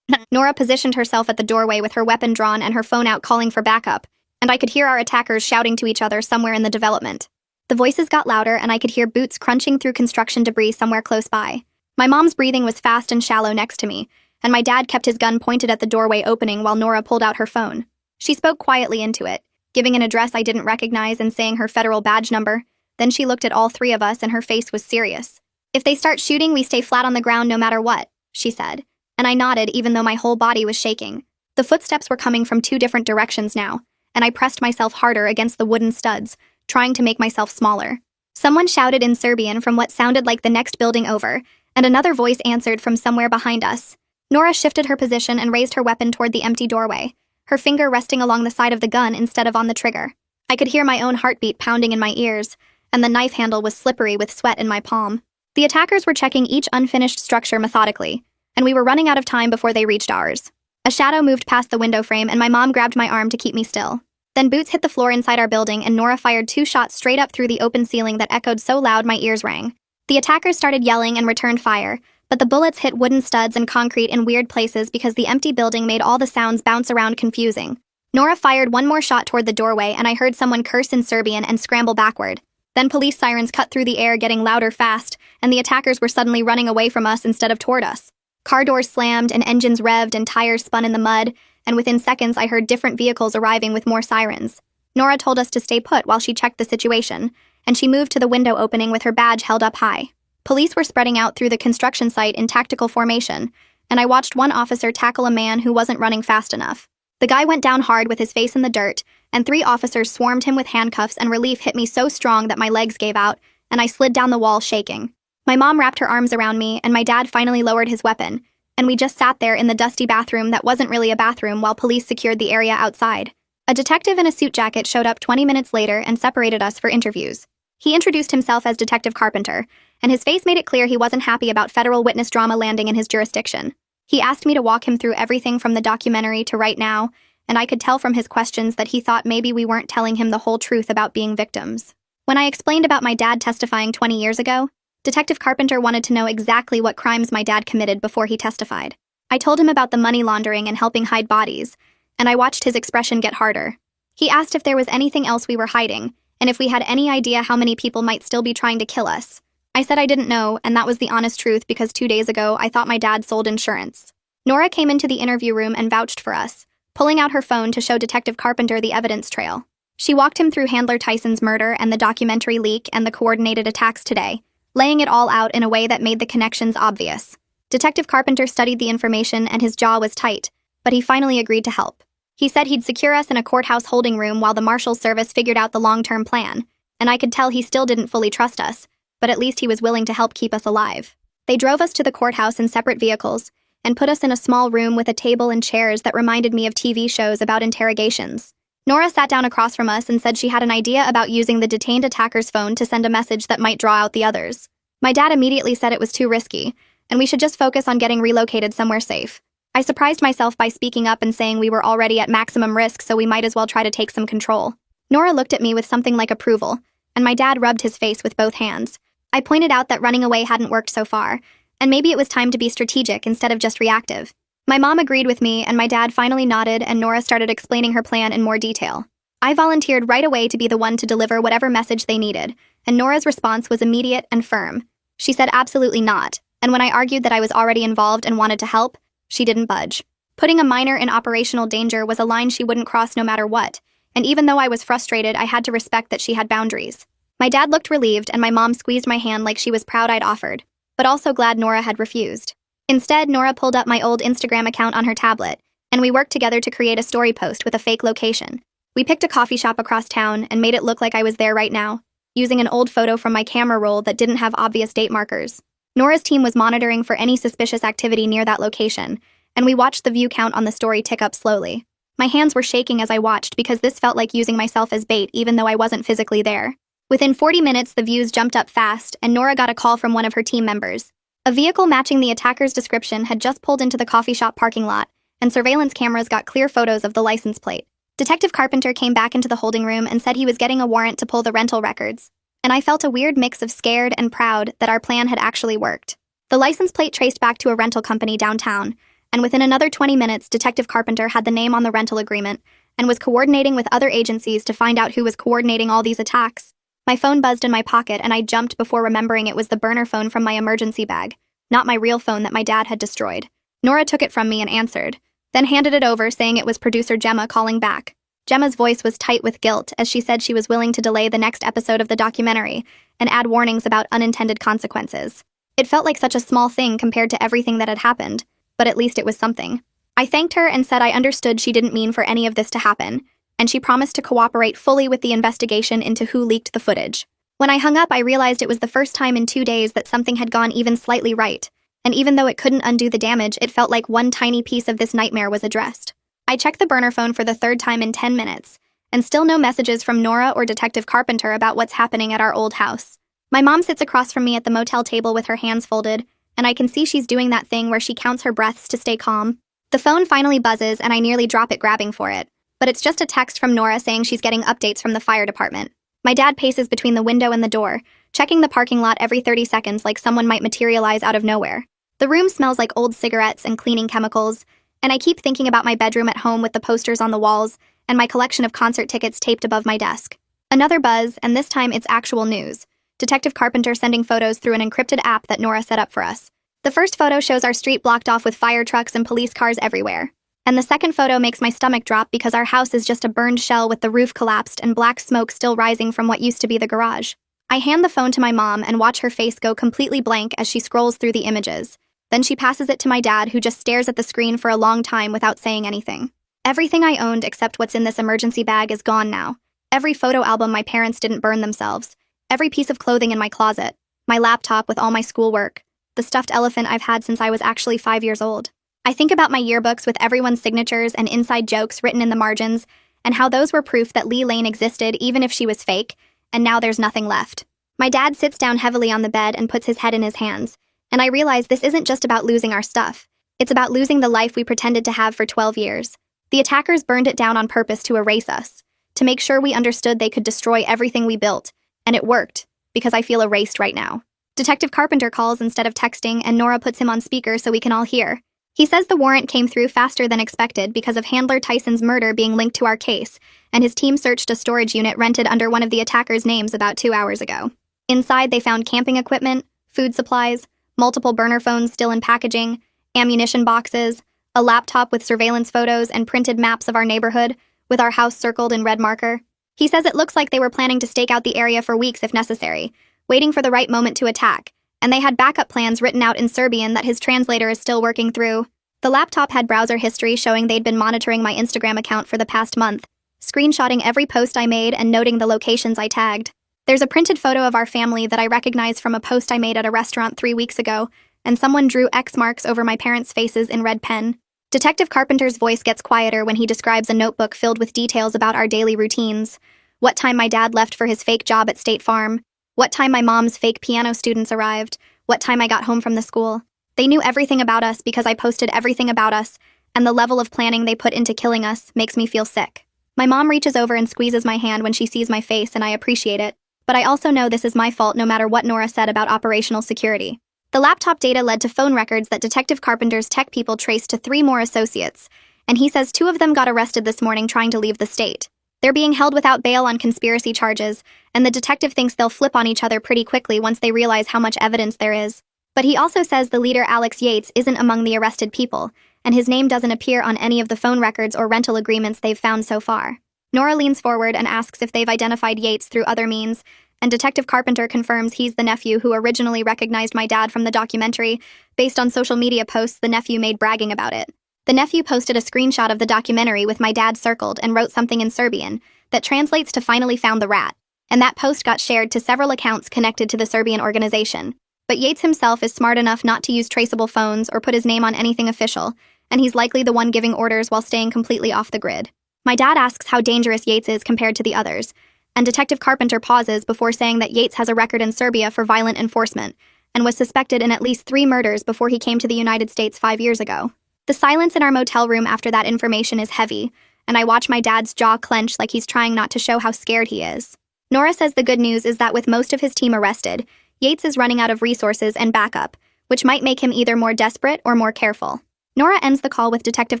S1: Nora positioned herself at the doorway with her weapon drawn and her phone out calling for backup, and I could hear our attackers shouting to each other somewhere in the development. The voices got louder and I could hear boots crunching through construction debris somewhere close by. My mom's breathing was fast and shallow next to me, and my dad kept his gun pointed at the doorway opening while Nora pulled out her phone. She spoke quietly into it, giving an address I didn't recognize and saying her federal badge number. Then she looked at all three of us and her face was serious. "If they start shooting, we stay flat on the ground no matter what," she said, and I nodded even though my whole body was shaking. The footsteps were coming from 2 different directions now, and I pressed myself harder against the wooden studs, trying to make myself smaller. Someone shouted in Serbian from what sounded like the next building over, and another voice answered from somewhere behind us. Nora shifted her position and raised her weapon toward the empty doorway, her finger resting along the side of the gun instead of on the trigger. I could hear my own heartbeat pounding in my ears, and the knife handle was slippery with sweat in my palm. The attackers were checking each unfinished structure methodically, and we were running out of time before they reached ours. A shadow moved past the window frame and my mom grabbed my arm to keep me still. Then boots hit the floor inside our building and Nora fired 2 shots straight up through the open ceiling that echoed so loud my ears rang. The attackers started yelling and returned fire, but the bullets hit wooden studs and concrete in weird places because the empty building made all the sounds bounce around confusing. Nora fired 1 more shot toward the doorway and I heard someone curse in Serbian and scramble backward. Then police sirens cut through the air getting louder fast, and the attackers were suddenly running away from us instead of toward us. Car doors slammed and engines revved and tires spun in the mud, and within seconds I heard different vehicles arriving with more sirens. Nora told us to stay put while she checked the situation, and she moved to the window opening with her badge held up high. Police were spreading out through the construction site in tactical formation, and I watched one officer tackle a man who wasn't running fast enough. The guy went down hard with his face in the dirt, and 3 officers swarmed him with handcuffs and relief hit me so strong that my legs gave out, and I slid down the wall shaking. My mom wrapped her arms around me, and my dad finally lowered his weapon, and we just sat there in the dusty bathroom that wasn't really a bathroom while police secured the area outside. A detective in a suit jacket showed up 20 minutes later and separated us for interviews. He introduced himself as Detective Carpenter, and his face made it clear he wasn't happy about federal witness drama landing in his jurisdiction. He asked me to walk him through everything from the documentary to right now, and I could tell from his questions that he thought maybe we weren't telling him the whole truth about being victims. When I explained about my dad testifying 20 years ago, Detective Carpenter wanted to know exactly what crimes my dad committed before he testified. I told him about the money laundering and helping hide bodies, and I watched his expression get harder. He asked if there was anything else we were hiding, and if we had any idea how many people might still be trying to kill us. I said I didn't know, and that was the honest truth because 2 days ago I thought my dad sold insurance. Nora came into the interview room and vouched for us, pulling out her phone to show Detective Carpenter the evidence trail. She walked him through Handler Tyson's murder and the documentary leak and the coordinated attacks today, laying it all out in a way that made the connections obvious. Detective Carpenter studied the information and his jaw was tight, but he finally agreed to help. He said he'd secure us in a courthouse holding room while the Marshal's service figured out the long-term plan, and I could tell he still didn't fully trust us, but at least he was willing to help keep us alive. They drove us to the courthouse in separate vehicles and put us in a small room with a table and chairs that reminded me of TV shows about interrogations. Nora sat down across from us and said she had an idea about using the detained attacker's phone to send a message that might draw out the others. My dad immediately said it was too risky, and we should just focus on getting relocated somewhere safe. I surprised myself by speaking up and saying we were already at maximum risk, so we might as well try to take some control. Nora looked at me with something like approval, and my dad rubbed his face with both hands. I pointed out that running away hadn't worked so far, and maybe it was time to be strategic instead of just reactive. My mom agreed with me, and my dad finally nodded, and Nora started explaining her plan in more detail. I volunteered right away to be the one to deliver whatever message they needed, and Nora's response was immediate and firm. She said absolutely not, and when I argued that I was already involved and wanted to help, she didn't budge. Putting a minor in operational danger was a line she wouldn't cross no matter what, and even though I was frustrated, I had to respect that she had boundaries. My dad looked relieved, and my mom squeezed my hand like she was proud I'd offered, but also glad Nora had refused. Instead, Nora pulled up my old Instagram account on her tablet, and we worked together to create a story post with a fake location. We picked a coffee shop across town and made it look like I was there right now, using an old photo from my camera roll that didn't have obvious date markers. Nora's team was monitoring for any suspicious activity near that location, and we watched the view count on the story tick up slowly. My hands were shaking as I watched because this felt like using myself as bait even though I wasn't physically there. Within 40 minutes, the views jumped up fast, and Nora got a call from one of her team members. A vehicle matching the attacker's description had just pulled into the coffee shop parking lot, and surveillance cameras got clear photos of the license plate. Detective Carpenter came back into the holding room and said he was getting a warrant to pull the rental records, and I felt a weird mix of scared and proud that our plan had actually worked. The license plate traced back to a rental company downtown, and within another 20 minutes, Detective Carpenter had the name on the rental agreement and was coordinating with other agencies to find out who was coordinating all these attacks. My phone buzzed in my pocket, and I jumped before remembering it was the burner phone from my emergency bag, not my real phone that my dad had destroyed. Nora took it from me and answered, then handed it over, saying it was producer Gemma calling back. Gemma's voice was tight with guilt as she said she was willing to delay the next episode of the documentary and add warnings about unintended consequences. It felt like such a small thing compared to everything that had happened, but at least it was something. I thanked her and said I understood she didn't mean for any of this to happen, and she promised to cooperate fully with the investigation into who leaked the footage. When I hung up, I realized it was the first time in 2 days that something had gone even slightly right, and even though it couldn't undo the damage, it felt like one tiny piece of this nightmare was addressed. I checked the burner phone for the third time in 10 minutes, and still no messages from Nora or Detective Carpenter about what's happening at our old house. My mom sits across from me at the motel table with her hands folded, and I can see she's doing that thing where she counts her breaths to stay calm. The phone finally buzzes, and I nearly drop it grabbing for it, but it's just a text from Nora saying she's getting updates from the fire department. My dad paces between the window and the door, checking the parking lot every 30 seconds like someone might materialize out of nowhere. The room smells like old cigarettes and cleaning chemicals, and I keep thinking about my bedroom at home with the posters on the walls and my collection of concert tickets taped above my desk. Another buzz, and this time it's actual news. Detective Carpenter sending photos through an encrypted app that Nora set up for us. The first photo shows our street blocked off with fire trucks and police cars everywhere. And the second photo makes my stomach drop because our house is just a burned shell with the roof collapsed and black smoke still rising from what used to be the garage. I hand the phone to my mom and watch her face go completely blank as she scrolls through the images. Then she passes it to my dad, who just stares at the screen for a long time without saying anything. Everything I owned except what's in this emergency bag is gone now. Every photo album my parents didn't burn themselves. Every piece of clothing in my closet. My laptop with all my schoolwork. The stuffed elephant I've had since I was actually 5 years old. I think about my yearbooks with everyone's signatures and inside jokes written in the margins, and how those were proof that Lee Lane existed even if she was fake, and now there's nothing left. My dad sits down heavily on the bed and puts his head in his hands, and I realize this isn't just about losing our stuff. It's about losing the life we pretended to have for 12 years. The attackers burned it down on purpose to erase us, to make sure we understood they could destroy everything we built, and it worked, because I feel erased right now. Detective Carpenter calls instead of texting, and Nora puts him on speaker so we can all hear. He says the warrant came through faster than expected because of Handler Tyson's murder being linked to our case, and his team searched a storage unit rented under one of the attackers' names about 2 hours ago. Inside, they found camping equipment, food supplies, multiple burner phones still in packaging, ammunition boxes, a laptop with surveillance photos and printed maps of our neighborhood, with our house circled in red marker. He says it looks like they were planning to stake out the area for weeks if necessary, waiting for the right moment to attack, and they had backup plans written out in Serbian that his translator is still working through. The laptop had browser history showing they'd been monitoring my Instagram account for the past month, screenshotting every post I made and noting the locations I tagged. There's a printed photo of our family that I recognize from a post I made at a restaurant 3 weeks ago, and someone drew X marks over my parents' faces in red pen. Detective Carpenter's voice gets quieter when he describes a notebook filled with details about our daily routines. What time my dad left for his fake job at State Farm. What time my mom's fake piano students arrived. What time I got home from the school. They knew everything about us because I posted everything about us, and the level of planning they put into killing us makes me feel sick. My mom reaches over and squeezes my hand when she sees my face, and I appreciate it, but I also know this is my fault no matter what Nora said about operational security. The laptop data led to phone records that Detective Carpenter's tech people traced to 3 more associates, and he says 2 of them got arrested this morning trying to leave the state. They're being held without bail on conspiracy charges, and the detective thinks they'll flip on each other pretty quickly once they realize how much evidence there is. But he also says the leader, Alex Yates, isn't among the arrested people, and his name doesn't appear on any of the phone records or rental agreements they've found so far. Nora leans forward and asks if they've identified Yates through other means, and Detective Carpenter confirms he's the nephew who originally recognized my dad from the documentary based on social media posts the nephew made bragging about it. The nephew posted a screenshot of the documentary with my dad circled and wrote something in Serbian that translates to "finally found the rat," and that post got shared to several accounts connected to the Serbian organization. But Yates himself is smart enough not to use traceable phones or put his name on anything official, and he's likely the one giving orders while staying completely off the grid. My dad asks how dangerous Yates is compared to the others, and Detective Carpenter pauses before saying that Yates has a record in Serbia for violent enforcement and was suspected in at least 3 murders before he came to the United States 5 years ago. The silence in our motel room after that information is heavy, and I watch my dad's jaw clench like he's trying not to show how scared he is. Nora says the good news is that with most of his team arrested, Yates is running out of resources and backup, which might make him either more desperate or more careful. Nora ends the call with Detective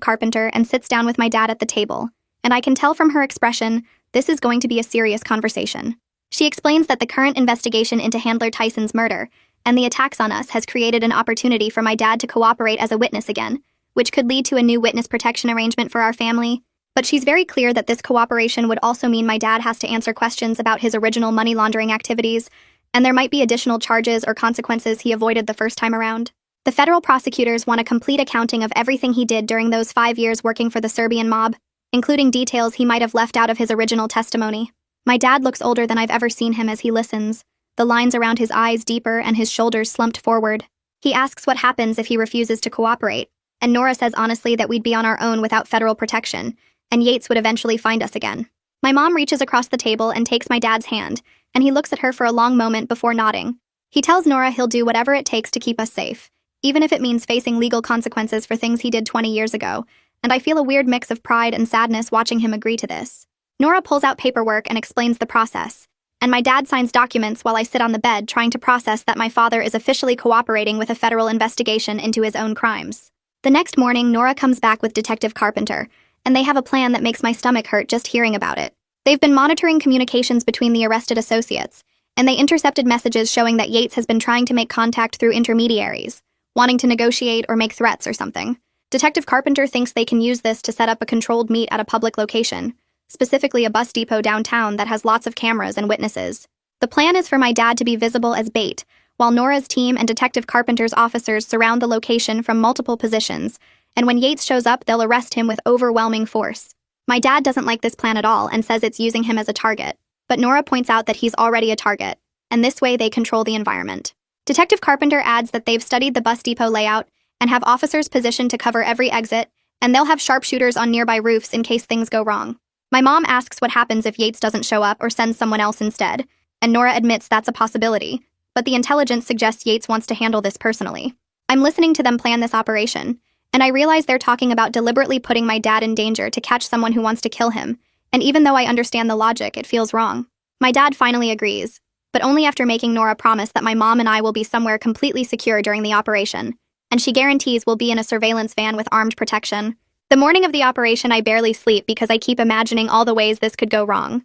S1: Carpenter and sits down with my dad at the table, and I can tell from her expression this is going to be a serious conversation. She explains that the current investigation into Handler Tyson's murder and the attacks on us has created an opportunity for my dad to cooperate as a witness again, which could lead to a new witness protection arrangement for our family. But she's very clear that this cooperation would also mean my dad has to answer questions about his original money laundering activities, and there might be additional charges or consequences he avoided the first time around. The federal prosecutors want a complete accounting of everything he did during those 5 years working for the Serbian mob, including details he might have left out of his original testimony. My dad looks older than I've ever seen him as he listens, the lines around his eyes deeper and his shoulders slumped forward. He asks what happens if he refuses to cooperate, and Nora says honestly that we'd be on our own without federal protection, and Yates would eventually find us again. My mom reaches across the table and takes my dad's hand, and he looks at her for a long moment before nodding. He tells Nora he'll do whatever it takes to keep us safe, even if it means facing legal consequences for things he did 20 years ago, and I feel a weird mix of pride and sadness watching him agree to this. Nora pulls out paperwork and explains the process, and my dad signs documents while I sit on the bed trying to process that my father is officially cooperating with a federal investigation into his own crimes. The next morning, Nora comes back with Detective Carpenter, and they have a plan that makes my stomach hurt just hearing about it. They've been monitoring communications between the arrested associates, and they intercepted messages showing that Yates has been trying to make contact through intermediaries, wanting to negotiate or make threats or something. Detective Carpenter thinks they can use this to set up a controlled meet at a public location, specifically a bus depot downtown that has lots of cameras and witnesses. The plan is for my dad to be visible as bait, while Nora's team and Detective Carpenter's officers surround the location from multiple positions, and when Yates shows up, they'll arrest him with overwhelming force. My dad doesn't like this plan at all and says it's using him as a target, but Nora points out that he's already a target, and this way they control the environment. Detective Carpenter adds that they've studied the bus depot layout and have officers positioned to cover every exit, and they'll have sharpshooters on nearby roofs in case things go wrong. My mom asks what happens if Yates doesn't show up or sends someone else instead, and Nora admits that's a possibility, but the intelligence suggests Yates wants to handle this personally. I'm listening to them plan this operation, and I realize they're talking about deliberately putting my dad in danger to catch someone who wants to kill him, and even though I understand the logic, it feels wrong. My dad finally agrees, but only after making Nora promise that my mom and I will be somewhere completely secure during the operation, and she guarantees we'll be in a surveillance van with armed protection. The morning of the operation, I barely sleep because I keep imagining all the ways this could go wrong.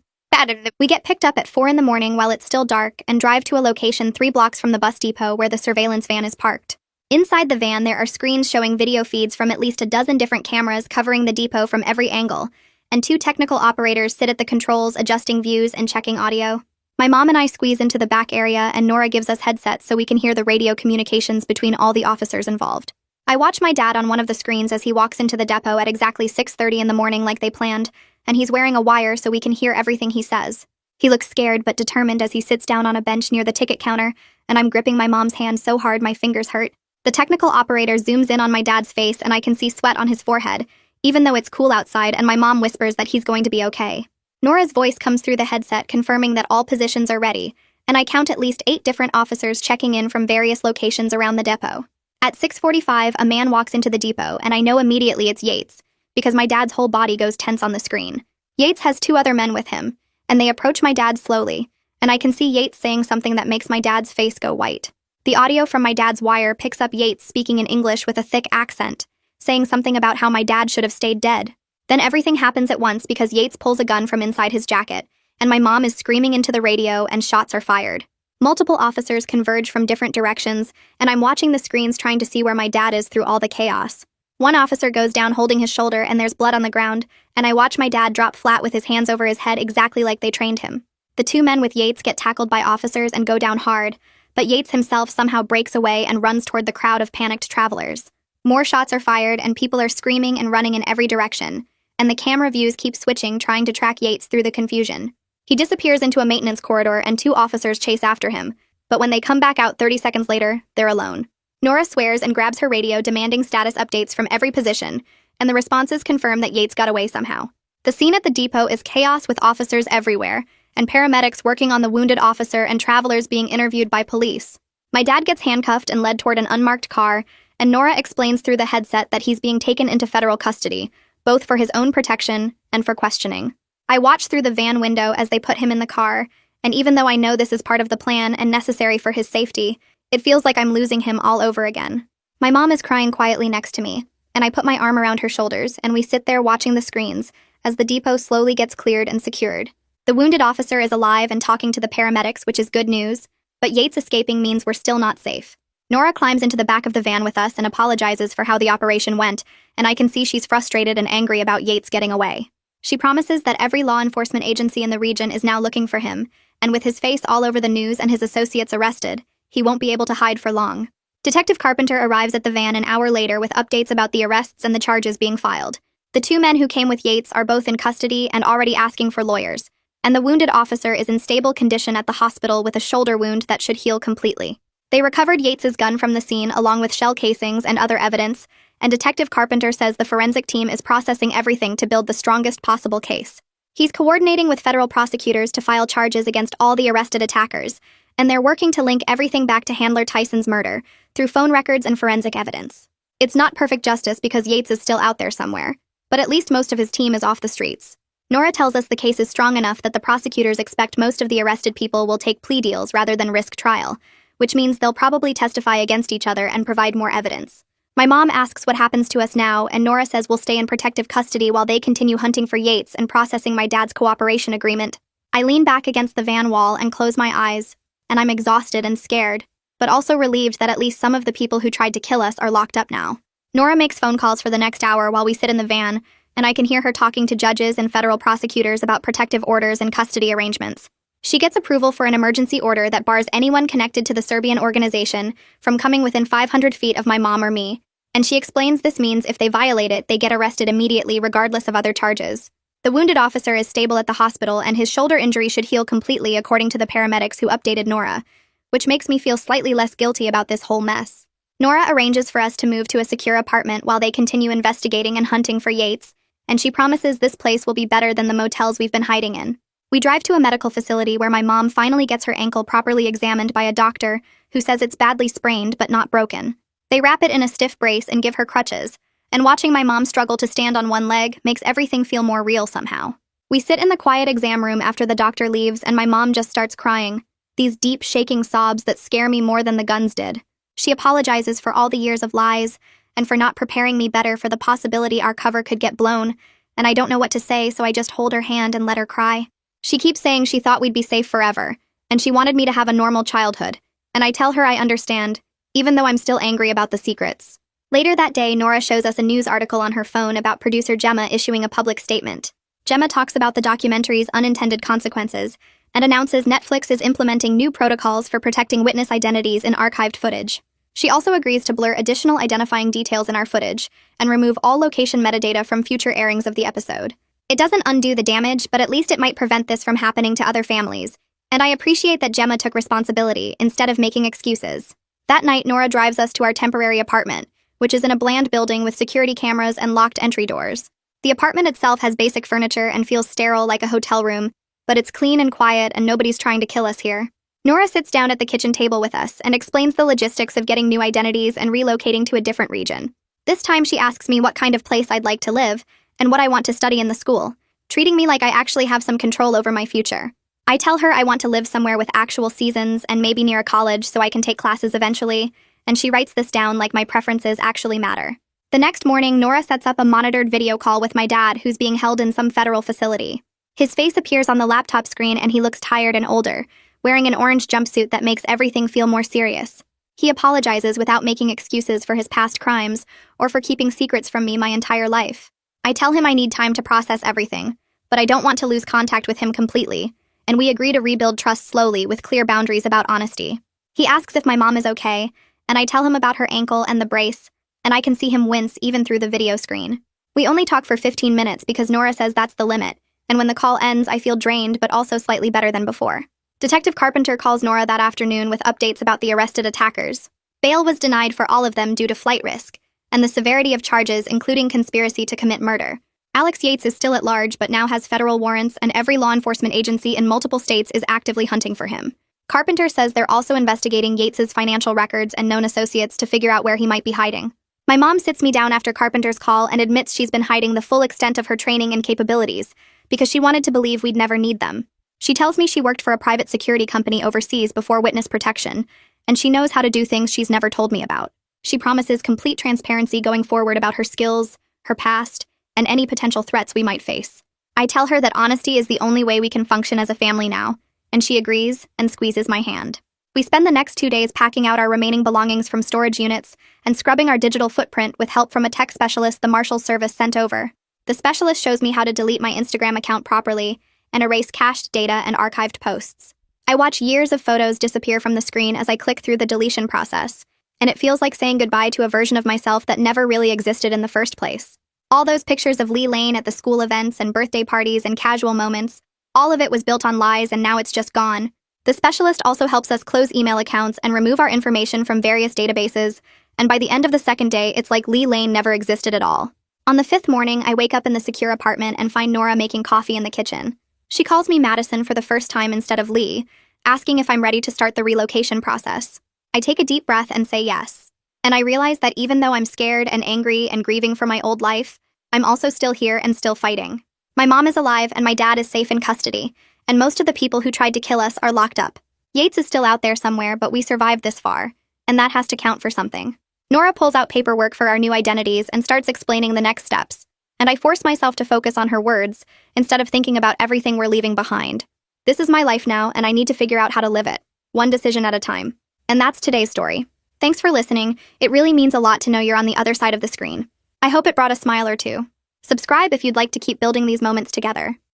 S1: We get picked up at 4 in the morning while it's still dark and drive to a location 3 blocks from the bus depot where the surveillance van is parked. Inside the van, there are screens showing video feeds from at least a dozen different cameras covering the depot from every angle, and 2 technical operators sit at the controls adjusting views and checking audio. My mom and I squeeze into the back area, and Nora gives us headsets so we can hear the radio communications between all the officers involved. I watch my dad on one of the screens as he walks into the depot at exactly 6:30 in the morning like they planned, and he's wearing a wire so we can hear everything he says. He looks scared but determined as he sits down on a bench near the ticket counter, and I'm gripping my mom's hand so hard my fingers hurt. The technical operator zooms in on my dad's face and I can see sweat on his forehead, even though it's cool outside, and my mom whispers that he's going to be okay. Nora's voice comes through the headset confirming that all positions are ready, and I count at least 8 different officers checking in from various locations around the depot. At 6:45, a man walks into the depot, and I know immediately it's Yates, because my dad's whole body goes tense on the screen. Yates has 2 other men with him, and they approach my dad slowly, and I can see Yates saying something that makes my dad's face go white. The audio from my dad's wire picks up Yates speaking in English with a thick accent, saying something about how my dad should have stayed dead. Then everything happens at once because Yates pulls a gun from inside his jacket, and my mom is screaming into the radio and shots are fired. Multiple officers converge from different directions, and I'm watching the screens trying to see where my dad is through all the chaos. One officer goes down holding his shoulder and there's blood on the ground, and I watch my dad drop flat with his hands over his head exactly like they trained him. The two men with Yates get tackled by officers and go down hard, but Yates himself somehow breaks away and runs toward the crowd of panicked travelers. More shots are fired and people are screaming and running in every direction, and the camera views keep switching trying to track Yates through the confusion. He disappears into a maintenance corridor and two officers chase after him, but when they come back out 30 seconds later, they're alone. Nora swears and grabs her radio demanding status updates from every position, and the responses confirm that Yates got away somehow. The scene at the depot is chaos with officers everywhere, and paramedics working on the wounded officer and travelers being interviewed by police. My dad gets handcuffed and led toward an unmarked car, and Nora explains through the headset that he's being taken into federal custody, both for his own protection and for questioning. I watch through the van window as they put him in the car, and even though I know this is part of the plan and necessary for his safety, it feels like I'm losing him all over again. My mom is crying quietly next to me, and I put my arm around her shoulders, and we sit there watching the screens as the depot slowly gets cleared and secured. The wounded officer is alive and talking to the paramedics, which is good news, but Yates escaping means we're still not safe. Nora climbs into the back of the van with us and apologizes for how the operation went, and I can see she's frustrated and angry about Yates getting away. She promises that every law enforcement agency in the region is now looking for him, and with his face all over the news and his associates arrested, he won't be able to hide for long. Detective Carpenter arrives at the van an hour later with updates about the arrests and the charges being filed. The two men who came with Yates are both in custody and already asking for lawyers, and the wounded officer is in stable condition at the hospital with a shoulder wound that should heal completely. They recovered Yates's gun from the scene along with shell casings and other evidence, and Detective Carpenter says the forensic team is processing everything to build the strongest possible case. He's coordinating with federal prosecutors to file charges against all the arrested attackers, and they're working to link everything back to Handler Tyson's murder through phone records and forensic evidence. It's not perfect justice because Yates is still out there somewhere, but at least most of his team is off the streets. Nora tells us the case is strong enough that the prosecutors expect most of the arrested people will take plea deals rather than risk trial, which means they'll probably testify against each other and provide more evidence. My mom asks what happens to us now, and Nora says we'll stay in protective custody while they continue hunting for Yates and processing my dad's cooperation agreement. I lean back against the van wall and close my eyes, and I'm exhausted and scared, but also relieved that at least some of the people who tried to kill us are locked up now. Nora makes phone calls for the next hour while we sit in the van, and I can hear her talking to judges and federal prosecutors about protective orders and custody arrangements. She gets approval for an emergency order that bars anyone connected to the Serbian organization from coming within 500 feet of my mom or me, and she explains this means if they violate it, they get arrested immediately regardless of other charges. The wounded officer is stable at the hospital, and his shoulder injury should heal completely according to the paramedics who updated Nora, which makes me feel slightly less guilty about this whole mess. Nora arranges for us to move to a secure apartment while they continue investigating and hunting for Yates, and she promises this place will be better than the motels we've been hiding in. We drive to a medical facility where my mom finally gets her ankle properly examined by a doctor who says it's badly sprained but not broken. They wrap it in a stiff brace and give her crutches, and watching my mom struggle to stand on one leg makes everything feel more real somehow. We sit in the quiet exam room after the doctor leaves and my mom just starts crying, these deep shaking sobs that scare me more than the guns did. She apologizes for all the years of lies and for not preparing me better for the possibility our cover could get blown, and I don't know what to say, so I just hold her hand and let her cry. She keeps saying she thought we'd be safe forever, and she wanted me to have a normal childhood, and I tell her I understand, even though I'm still angry about the secrets. Later that day, Nora shows us a news article on her phone about producer Gemma issuing a public statement. Gemma talks about the documentary's unintended consequences and announces Netflix is implementing new protocols for protecting witness identities in archived footage. She also agrees to blur additional identifying details in our footage and remove all location metadata from future airings of the episode. It doesn't undo the damage, but at least it might prevent this from happening to other families, and I appreciate that Gemma took responsibility instead of making excuses. That night, Nora drives us to our temporary apartment, which is in a bland building with security cameras and locked entry doors. The apartment itself has basic furniture and feels sterile like a hotel room, but it's clean and quiet and nobody's trying to kill us here. Nora sits down at the kitchen table with us and explains the logistics of getting new identities and relocating to a different region. This time she asks me what kind of place I'd like to live and what I want to study in the school, treating me like I actually have some control over my future. I tell her I want to live somewhere with actual seasons and maybe near a college so I can take classes eventually, and she writes this down like my preferences actually matter. The next morning, Nora sets up a monitored video call with my dad, who's being held in some federal facility. His face appears on the laptop screen and he looks tired and older, wearing an orange jumpsuit that makes everything feel more serious. He apologizes without making excuses for his past crimes or for keeping secrets from me my entire life. I tell him I need time to process everything, but I don't want to lose contact with him completely, and we agree to rebuild trust slowly with clear boundaries about honesty. He asks if my mom is okay, and I tell him about her ankle and the brace, and I can see him wince even through the video screen. We only talk for 15 minutes because Nora says that's the limit, and when the call ends, I feel drained but also slightly better than before. Detective Carpenter calls Nora that afternoon with updates about the arrested attackers. Bail was denied for all of them due to flight risk, and the severity of charges including conspiracy to commit murder. Alex Yates is still at large but now has federal warrants, and every law enforcement agency in multiple states is actively hunting for him. Carpenter says they're also investigating Yates's financial records and known associates to figure out where he might be hiding. My mom sits me down after Carpenter's call and admits she's been hiding the full extent of her training and capabilities because she wanted to believe we'd never need them. She tells me she worked for a private security company overseas before witness protection, and she knows how to do things she's never told me about. She promises complete transparency going forward about her skills, her past, and any potential threats we might face. I tell her that honesty is the only way we can function as a family now, and she agrees and squeezes my hand. We spend the next 2 days packing out our remaining belongings from storage units and scrubbing our digital footprint with help from a tech specialist the Marshals Service sent over. The specialist shows me how to delete my Instagram account properly and erase cached data and archived posts. I watch years of photos disappear from the screen as I click through the deletion process, and it feels like saying goodbye to a version of myself that never really existed in the first place. All those pictures of Lee Lane at the school events and birthday parties and casual moments, all of it was built on lies and now it's just gone. The specialist also helps us close email accounts and remove our information from various databases, and by the end of the second day, it's like Lee Lane never existed at all. On the 5th morning, I wake up in the secure apartment and find Nora making coffee in the kitchen. She calls me Madison for the first time instead of Lee, asking if I'm ready to start the relocation process. I take a deep breath and say yes. And I realize that even though I'm scared and angry and grieving for my old life, I'm also still here and still fighting. My mom is alive and my dad is safe in custody, and most of the people who tried to kill us are locked up. Yates is still out there somewhere, but we survived this far, and that has to count for something. Nora pulls out paperwork for our new identities and starts explaining the next steps, and I force myself to focus on her words instead of thinking about everything we're leaving behind. This is my life now, and I need to figure out how to live it, one decision at a time. And that's today's story. Thanks for listening. It really means a lot to know you're on the other side of the screen. I hope it brought a smile or two. Subscribe if you'd like to keep building these moments together.